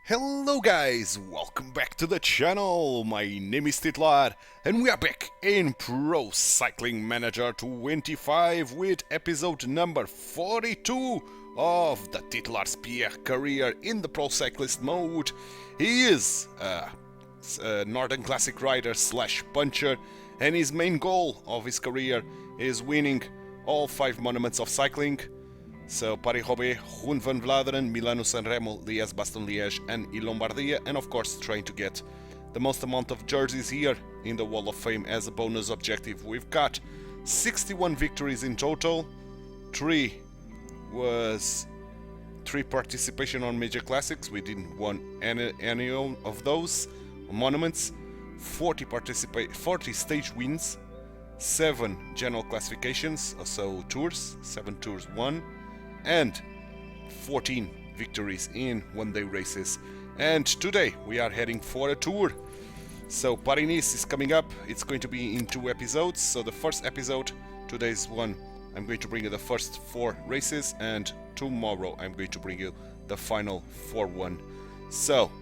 Hello guys, welcome back to the channel. My name is Titular and we are back in Pro Cycling Manager 25 with episode number 42 of the Titular Pierre career in the Pro Cyclist mode. He is a Northern Classic rider slash puncher, and his main goal of his career is winning all 5 monuments of cycling. So Paris-Roubaix, Run van Vlaanderen, Milano-San Remo, Liège-Bastogne-Liège and Lombardia, and of course trying to get the most amount of jerseys here in the Wall of Fame as a bonus objective. We've got 61 victories in total, 3 participation on major classics, we didn't win any of those monuments, 40 stage wins, 7 general classifications, so tours, 7 tours won, and 14 victories in one-day races. And today we are heading for a tour. So Paris-Nice is coming up. It's going to be in 2 episodes. So the first episode, today's one, I'm going to bring you the first 4 races, and tomorrow I'm going to bring you the final 4-1. So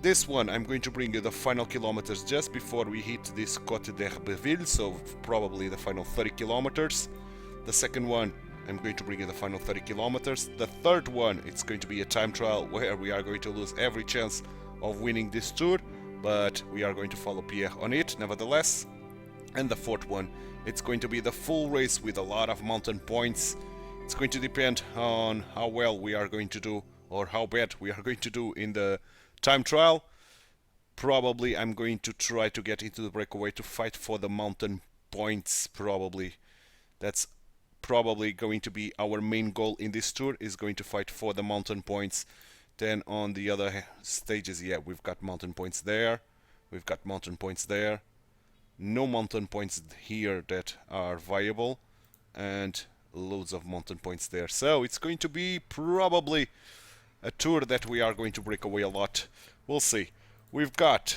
this one I'm going to bring you the final kilometers just before we hit this Côte d'Herbeville, so probably the final 30 kilometers. The second one I'm going to bring you the final 30 kilometers. The third one, it's going to be a time trial where we are going to lose every chance of winning this tour, but we are going to follow Pierre on it nevertheless. And the fourth one, it's going to be the full race with a lot of mountain points. It's going to depend on how well we are going to do or how bad we are going to do in the time trial. Probably I'm going to try to get into the breakaway to fight for the mountain points. Probably that's probably going to be our main goal in this tour, is going to fight for the mountain points. Then on the other stages, yeah, we've got mountain points there, we've got mountain points there, no mountain points here that are viable, and loads of mountain points there. So it's going to be probably a tour that we are going to break away a lot. We'll see. We've got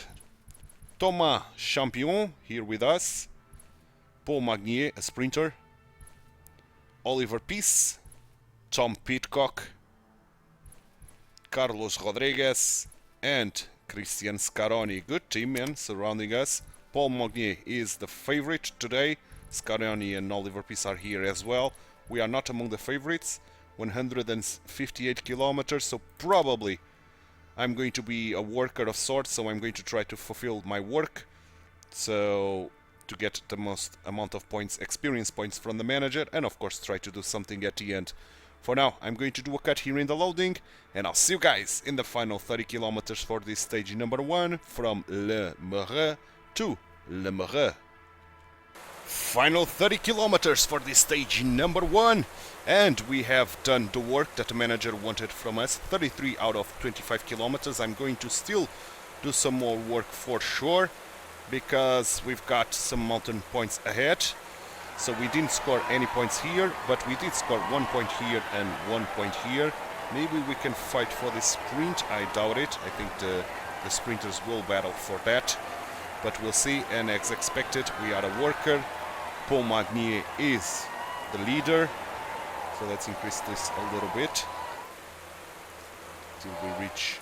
Thomas Champion here with us, Paul Magnier, a sprinter, Oliver Peace, Tom Pidcock, Carlos Rodriguez, and Christian Scaroni. Good team, man, surrounding us. Paul Magnier is the favorite today. Scaroni and Oliver Peace are here as well. We are not among the favorites. 158 kilometers, so probably I'm going to be a worker of sorts, so I'm going to try to fulfill my work, so to get the most amount of points, experience points from the manager, and of course try to do something at the end. For now, I'm going to do a cut here in the loading, and I'll see you guys in the final 30 kilometers for this stage number 1 from Le Marais to Le Marais. Final 30 kilometers for this stage number 1, and we have done the work that the manager wanted from us. 33 out of 25 kilometers. I'm going to still do some more work for sure, because we've got some mountain points ahead. So we didn't score any points here, but we did score 1 point here and 1 point here. Maybe we can fight for this sprint. I doubt it. I think the sprinters will battle for that, but we'll see. And as expected, we are a worker. Paul Magnier is the leader, so let's increase this a little bit till we reach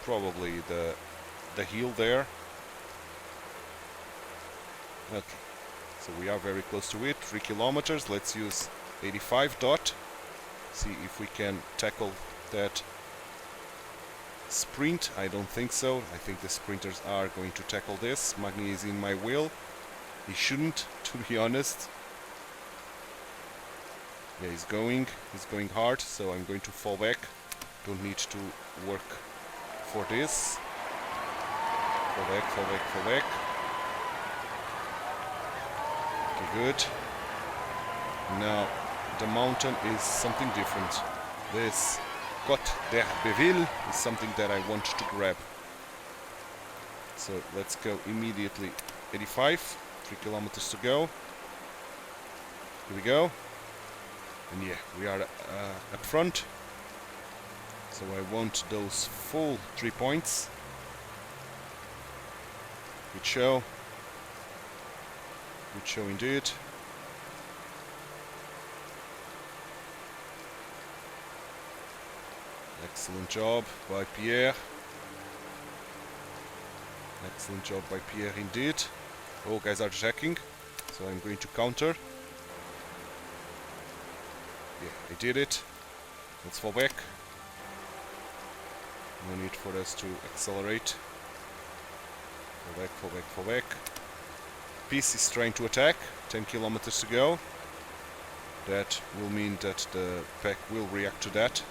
probably the hill there. Okay, so we are very close to it. 3 kilometers. Let's use 85 dot. See if we can tackle that sprint. I don't think so. I think the sprinters are going to tackle this. Magni is in my wheel. He shouldn't, to be honest. Yeah, he's going hard, so I'm going to fall back. Don't need to work for this. Fall back, fall back, fall back. Okay, good. Now, the mountain is something different. This Côte d'Herbeville is something that I want to grab. So let's go immediately. 85. 3 kilometers to go. Here we go. And yeah, we are up front. So I want those full 3 points. Good show. Good show indeed. Excellent job by Pierre. Excellent job by Pierre indeed. Oh, guys are attacking, so I'm going to counter. Yeah, I did it. Let's fall back. No need for us to accelerate. Fall back, fall back, fall back. Peace is trying to attack. 10 kilometers to go. That will mean that the pack will react to that.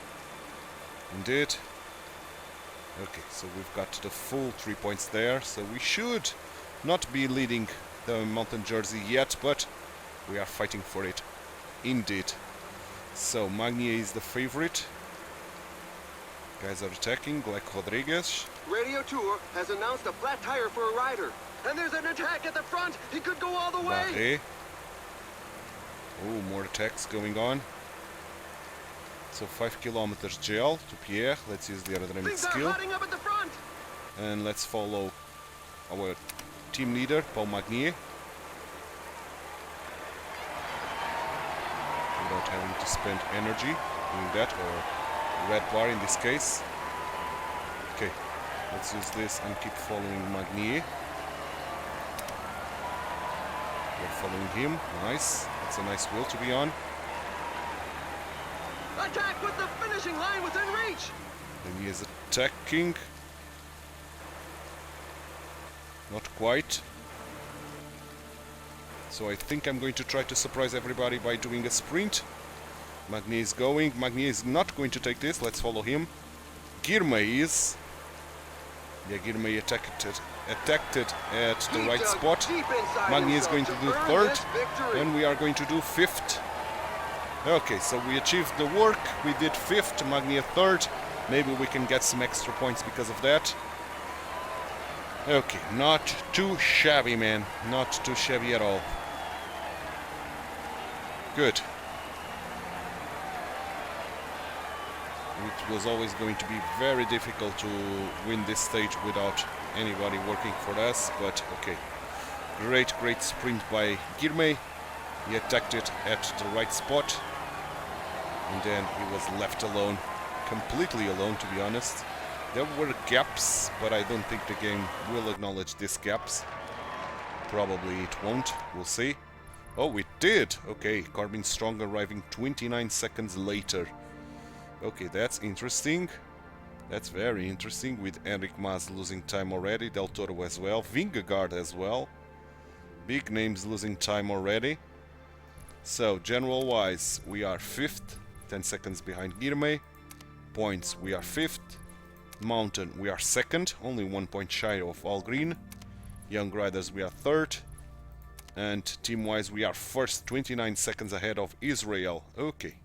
Indeed. Okay, so we've got the full 3 points there, so we should not be leading the mountain jersey yet, but we are fighting for it. Indeed. So Magnier is the favorite. Guys are attacking, like Rodriguez. Radio Tour has announced a flat tire for a rider. And there's an attack at the front! He could go all the way! Barré. Oh, more attacks going on. So 5 kilometers gel to Pierre. Let's use the aerodynamic skill. Things are hotting up at the front! And let's follow our team leader, Paul Magnier. Without having to spend energy doing that, or red bar in this case. Okay, let's use this and keep following Magnier. We're following him. Nice. That's a nice wheel to be on. Attack with the finishing line within reach! And he is attacking. Not quite. So I think I'm going to try to surprise everybody by doing a sprint. Magnier is going. Magnier is not going to take this. Let's follow him. Girmay is. Yeah, Girmay attacked it at the right spot. Magnier is going to do third. And we are going to do fifth. Okay, so we achieved the work. We did fifth, Magnier third. Maybe we can get some extra points because of that. Okay, not too shabby, man. Not too shabby at all. Good. It was always going to be very difficult to win this stage without anybody working for us, but okay. Great sprint by Girmay. He attacked it at the right spot. And then he was left alone. Completely alone, to be honest. There were gaps, but I don't think the game will acknowledge these gaps. Probably it won't. We'll see. Oh, it did! Okay, Corbin Strong arriving 29 seconds later. Okay, that's interesting. That's very interesting, with Enric Mas losing time already, Del Toro as well, Vingegaard as well. Big names losing time already. So, general-wise, we are 5th, 10 seconds behind Girmay. Points, we are 5th. Mountain, we are 2nd, only 1 point shy of All Green. Young Riders, we are 3rd. And team-wise, we are 1st, 29 seconds ahead of Israel. Okay.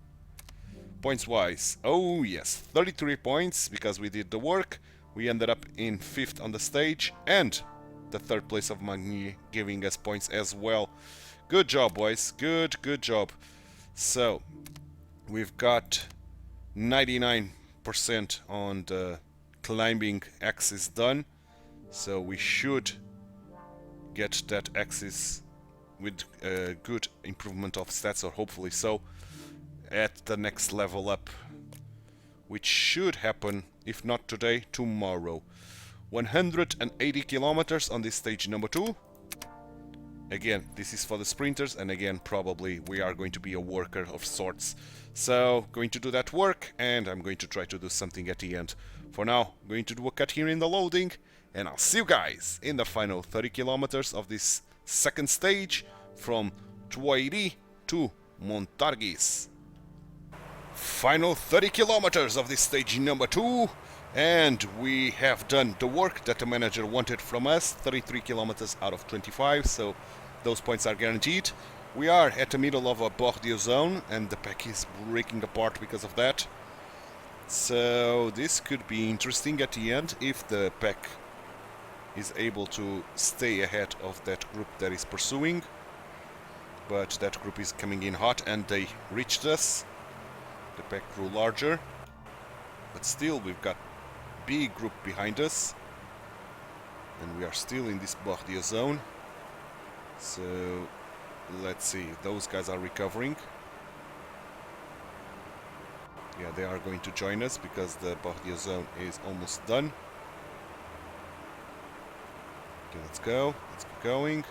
Points-wise, oh yes, 33 points because we did the work. We ended up in 5th on the stage, and the 3rd place of Magnier giving us points as well. Good job, boys. Good job. So, we've got 99% on the climbing axis done. So we should get that axis with a good improvement of stats, or hopefully so, at the next level up, which should happen, if not today, tomorrow. 180 kilometers on this stage number 2. Again, this is for the sprinters, and again, probably we are going to be a worker of sorts. So, going to do that work, and I'm going to try to do something at the end. For now, I'm going to do a cut here in the loading, and I'll see you guys in the final 30 kilometers of this second stage from Tuairi to Montargis. Final 30 kilometers of this stage number 2, and we have done the work that the manager wanted from us. 33 kilometers out of 25, so those points are guaranteed. We are at the middle of a Bordeaux zone, and the pack is breaking apart because of that. So this could be interesting at the end if the pack is able to stay ahead of that group that is pursuing. But that group is coming in hot, and they reached us. The pack grew larger, but still we've got big group behind us, and we are still in this Bordeaux zone. So let's see, those guys are recovering. Yeah, they are going to join us because the Bordeaux zone is almost done. Okay, let's go. Let's get going.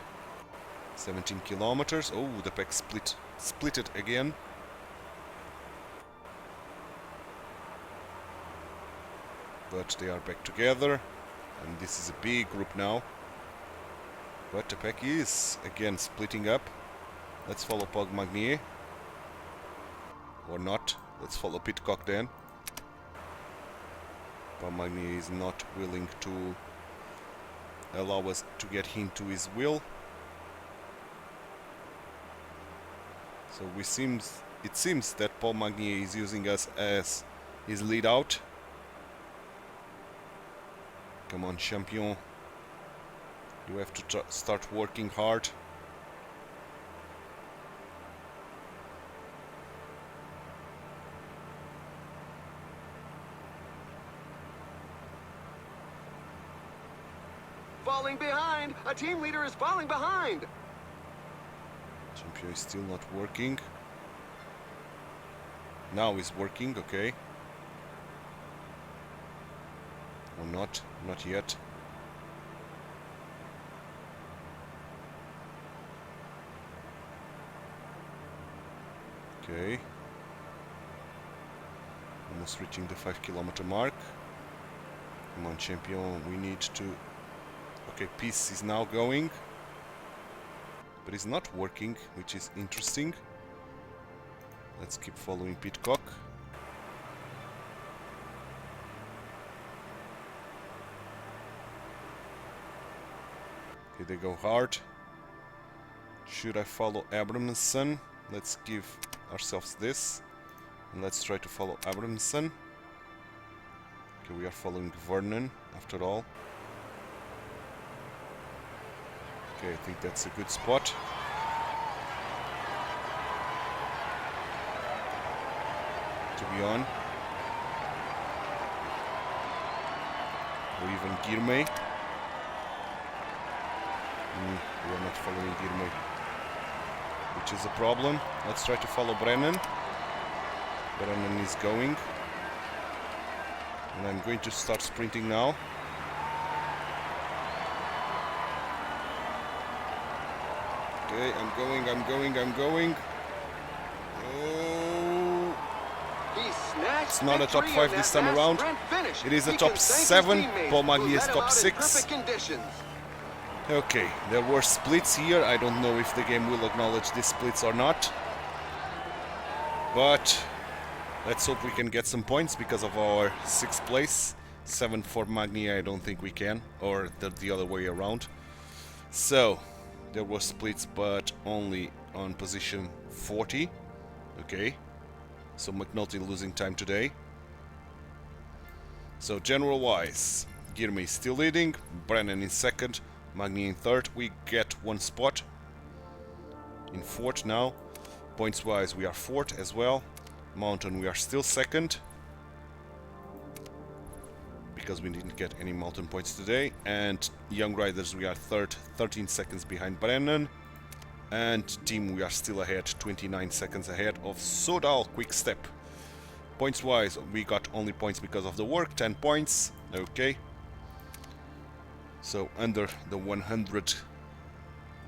17 kilometers. Oh, the pack split it again. But they are back together, and this is a big group now. But the pack is again splitting up. Let's follow Pog Magnier. Or not. Let's follow Pitcock then. Pog Magnier is not willing to allow us to get into his will. So it seems that Paul Magnier is using us as his lead out. Come on, champion. You have to start working hard. Falling behind! A team leader is falling behind! Champion is still not working. Now he's working, okay. Or not yet. Okay. Almost reaching the 5-kilometer mark. Come on, champion, we need to... Okay, Peace is now going. But it's not working, which is interesting. Let's keep following Pitcock. Okay, they go hard. Should I follow Abramson? Let's give ourselves this. And let's try to follow Abramson. Okay, we are following Vernon after all. Okay, I think that's a good spot. To be on. Or even Girmay. We are not following Girmay, which is a problem. Let's try to follow Brennan. Brennan is going. And I'm going to start sprinting now. Okay, I'm going. Oh. It's not a top 5 this time around. It is a top 7. Paul Magnier is top 6. Okay, there were splits here. I don't know if the game will acknowledge these splits or not. But let's hope we can get some points because of our 6th place. 7 for Magnier, I don't think we can. Or the other way around. So, there were splits, but only on position 40. Okay. So McNulty losing time today. So general-wise, Girmay still leading, Brennan in 2nd, Magnier in 3rd. We get 1 spot in 4th now. Points-wise, we are 4th as well. Mountain, we are still 2nd. Because we didn't get any mountain points today. And Young Riders, we are 3rd, 13 seconds behind Brennan. And team, we are still ahead, 29 seconds ahead of Sodal Quick Step. Points wise, we got only points because of the work, 10 points. Okay. So under the 100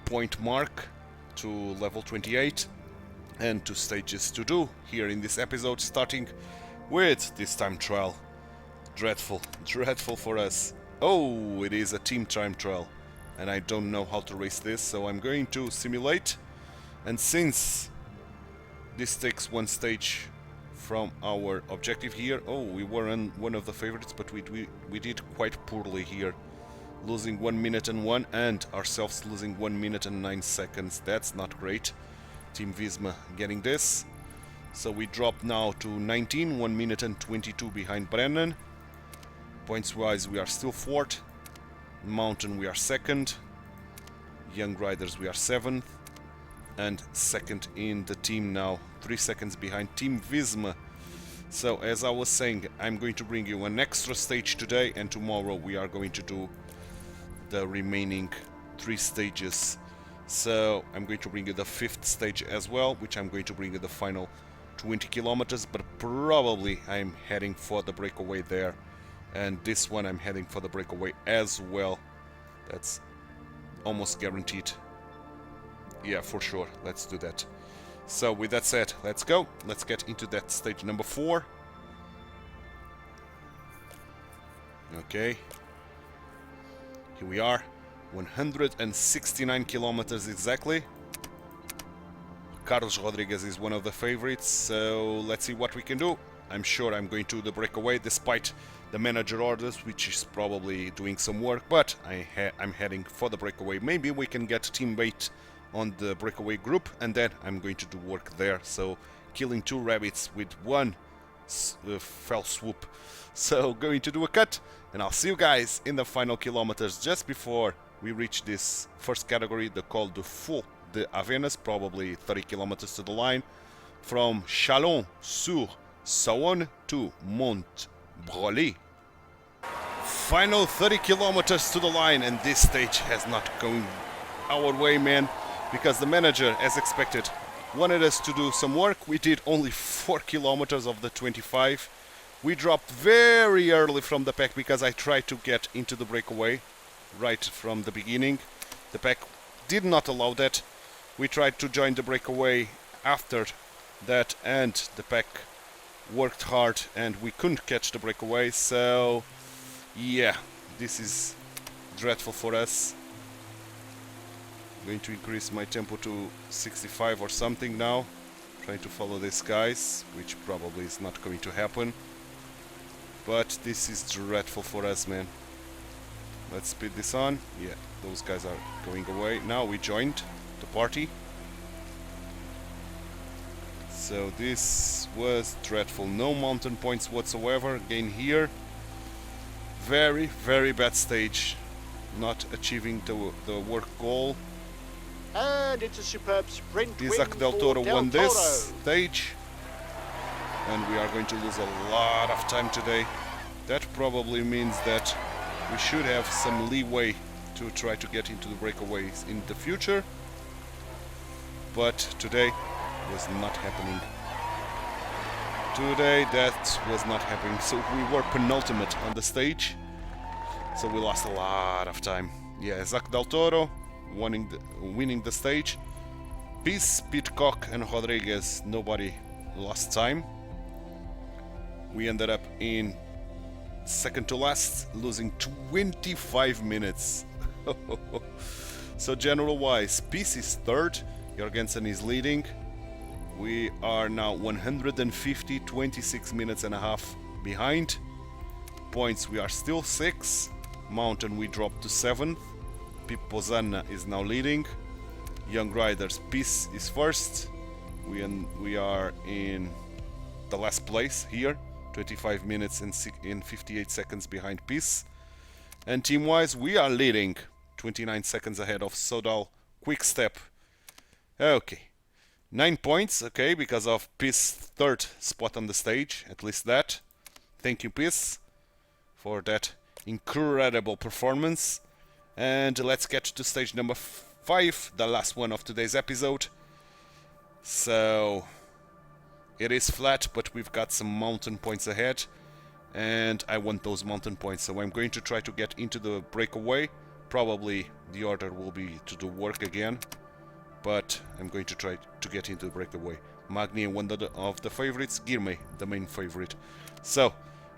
point mark to level 28. And 2 stages to do here in this episode, starting with this time trial. Dreadful for us. Oh, it is a team time trial. And I don't know how to race this, so I'm going to simulate. And since this takes 1 stage from our objective here, oh, we were on one of the favorites, but we did quite poorly here, losing 1 minute and 1, and ourselves losing 1 minute and 9 seconds. That's not great. Team Visma getting this, so we drop now to 19, 1 minute and 22 behind Brennan. Points wise, we are still 4th. Mountain, we are 2nd. Young Riders, we are 7th. And 2nd in the team now, 3 seconds behind Team Visma. So, as I was saying, I'm going to bring you an extra stage today, and tomorrow we are going to do the remaining 3 stages. So, I'm going to bring you the 5th stage as well, which I'm going to bring you the final 20 kilometers, but probably I'm heading for the breakaway there. And this one I'm heading for the breakaway as well. That's almost guaranteed. Yeah, for sure. Let's do that. So with that said, let's go. Let's get into that stage number 4. Okay. Here we are. 169 kilometers exactly. Carlos Rodriguez is one of the favorites, so let's see what we can do. I'm sure I'm going to the breakaway despite the manager orders, which is probably doing some work, but I'm heading for the breakaway. Maybe we can get teammate on the breakaway group, and then I'm going to do work there. So killing 2 rabbits with one fell swoop. So going to do a cut, and I'll see you guys in the final kilometers just before we reach this first category, the Col de Faux de Avenas, probably 30 kilometers to the line, from Chalon-sur-Saône to Mont-Brolly. Final 30 kilometers to the line, and this stage has not gone our way, man, because the manager, as expected, wanted us to do some work. We did only 4 kilometers of the 25. We dropped very early from the pack because I tried to get into the breakaway right from the beginning. The pack did not allow that. We tried to join the breakaway after that, and the pack worked hard and we couldn't catch the breakaway. So yeah, this is dreadful for us. I'm going to increase my tempo to 65 or something now, trying to follow these guys, which probably is not going to happen. But this is dreadful for us, man. Let's speed this on. Yeah, those guys are going away. Now we joined the party. So this was dreadful. No mountain points whatsoever. Again here. Very, very bad stage. Not achieving the work goal. And it's a superb sprint Isaac win Del for Toro Del won this Toro. stage. And we are going to lose a lot of time today. That probably means that we should have some leeway to try to get into the breakaways in the future. But today was not happening. Today that was not happening. So we were penultimate on the stage. So we lost a lot of time. Yeah, Isaac Del Toro winning the stage. Peace, Pitcock and Rodriguez, nobody lost time. We ended up in second to last, losing 25 minutes. So general wise, Peace is third, Jorgensen is leading. We are now 150, 26 minutes and a half behind. Points, we are still 6. Mountain, we dropped to 7th. Pip Pozanna is now leading. Young Riders, Peace is first. We are in the last place here, 25 minutes and 58 seconds behind Peace. And team-wise, we are leading, 29 seconds ahead of Sodal Quickstep. Okay, 9 points, okay, because of Peace third spot on the stage, at least that. Thank you, Peace, for that incredible performance. And let's get to stage number 5, the last one of today's episode. So it is flat, but we've got some mountain points ahead, and I want those mountain points, so I'm going to try to get into the breakaway. Probably the order will be to do work again, but I'm going to try to get into the breakaway. Magni, one of the favorites, Girme, the main favorite. So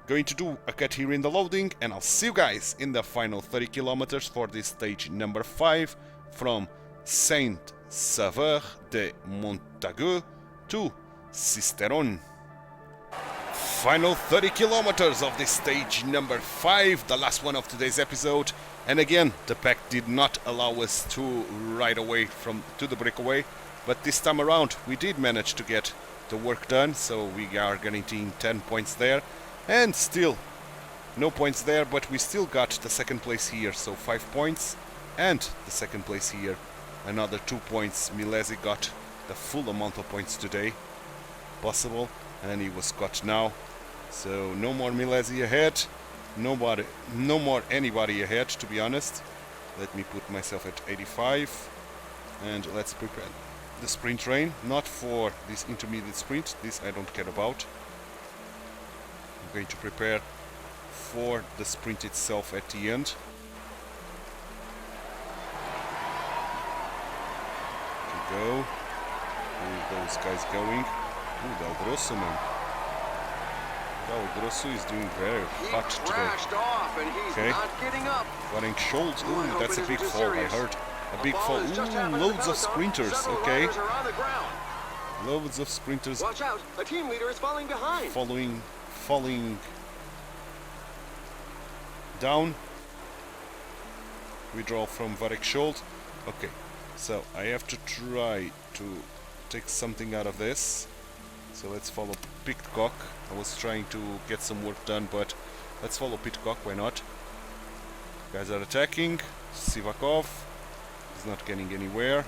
going to do a cut here in the loading, and I'll see you guys in the final 30 kilometers for this stage number 5, from Saint-Sauveur de Montagu to Cisteron. Final 30 kilometers of this stage number 5, the last one of today's episode. And again, the pack did not allow us to ride away to the breakaway, but this time around we did manage to get the work done, so we are guaranteeing 10 points there. And still no points there, but we still got the second place here, so 5 points, and the second place here, another 2 points. Milesi got the full amount of points today possible, and he was caught now. So no more Milesi ahead, no more anybody ahead, to be honest. Let me put myself at 85, and let's prepare the sprint train, not for this intermediate sprint. This I don't care about. I'm going to prepare for the sprint itself at the end. Okay, go. Where are those guys going? Ooh, Del Grosso, man. Del Grosso is doing very hot He today. crashed off and he's Okay. not getting up. Running Schultz. Ooh, I Ooh, hope that's it a big isn't too fall, I serious. heard. A The big ball fall. has just Ooh, happened in the loads of peloton. sprinters, Several okay. riders are on the ground. Loads of sprinters Watch out, a team leader is falling behind. falling down. Withdrawal from Varek Scholt. Okay, so I have to try to take something out of this. So let's follow Pitcock. I was trying to get some work done, but let's follow Pitcock, why not? Guys are attacking. Sivakov is not getting anywhere.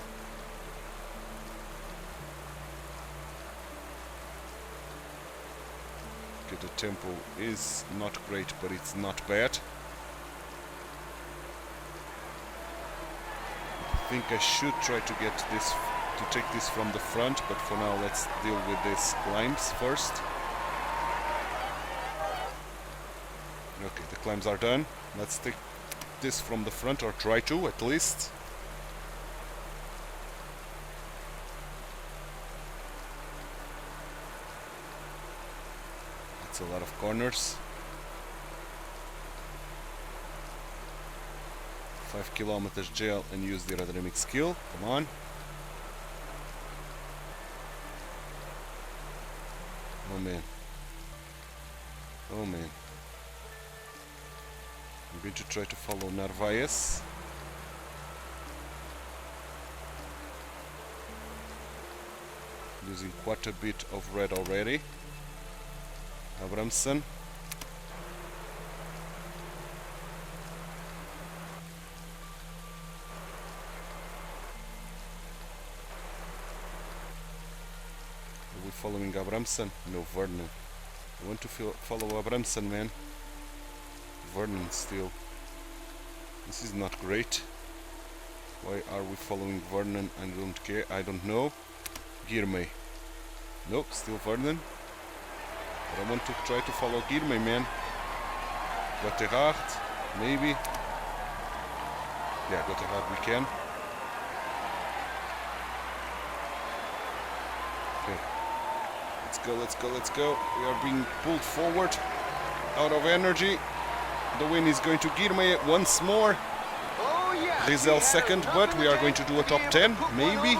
Okay, the tempo is not great, but it's not bad. I think I should try to get this, to take this from the front, but for now let's deal with these climbs first. Okay, the climbs are done. Let's take this from the front, or try to at least. That's a lot of corners. 5 kilometers gel and use the aerodynamic skill. Come on. Oh man. Oh man. I'm going to try to follow Narvaez. Losing quite a bit of red already. Abramson. Are we following Abramson? No, Vernon. I want to follow Abramson, man. Vernon still. This is not great. Why are we following Vernon? I don't care. I don't know. Girmay. Nope, still Vernon. But I want to try to follow Girmay, man. Gotthard, maybe. Yeah, Gotthard we can. Okay. Let's go, let's go, let's go. We are being pulled forward. Out of energy. The win is going to Girmay once more. Oh, yeah. Rizal second, but we are going to do a top 10, maybe.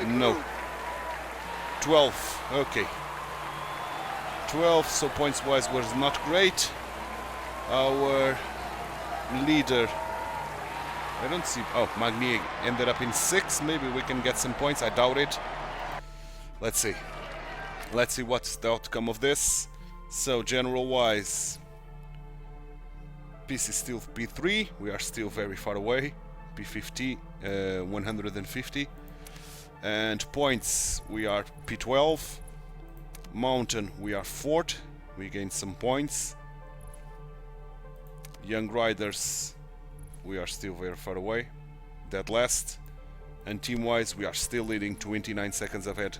No. 12, okay. 12, so points wise was not great. Our leader, I don't see, oh, Magni ended up in 6. Maybe we can get some points, I doubt it. Let's see. Let's see what's the outcome of this. So general wise, PC still P3, we are still very far away. P50, 150. And points, we are P12. Mountain, we are 4th. We gained some points. Young Riders, we are still very far away. Dead last. And team-wise, we are still leading 29 seconds ahead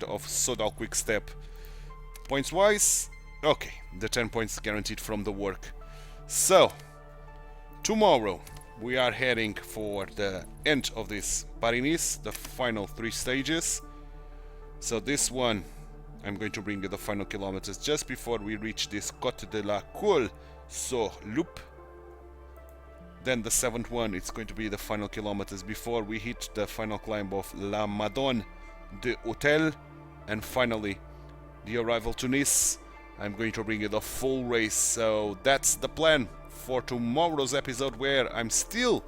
of Sodal Quickstep. Points-wise, okay, the 10 points guaranteed from the work. So, tomorrow we are heading for the end of this Paris-Nice, the final 3 stages. So this one, I'm going to bring you the final kilometers just before we reach this Côte de la Colle sur Loop. Then the 7th one, it's going to be the final kilometers before we hit the final climb of La Madone de Hôtel. And finally, the arrival to Nice. I'm going to bring you the full race. So that's the plan for tomorrow's episode, where I'm still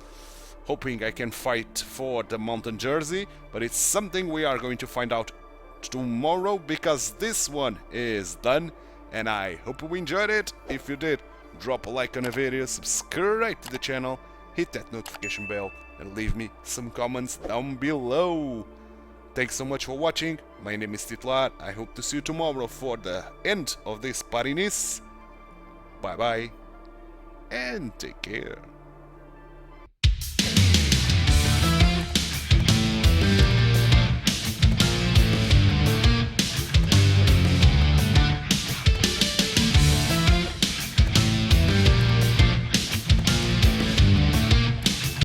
hoping I can fight for the mountain jersey, but it's something we are going to find out tomorrow, because this one is done, and I hope you enjoyed it. If you did, drop a like on the video, subscribe to the channel, hit that notification bell, and leave me some comments down below. Thanks so much for watching. My name is Titular. I hope to see you tomorrow for the end of this Paris-Nice. Bye bye and take care.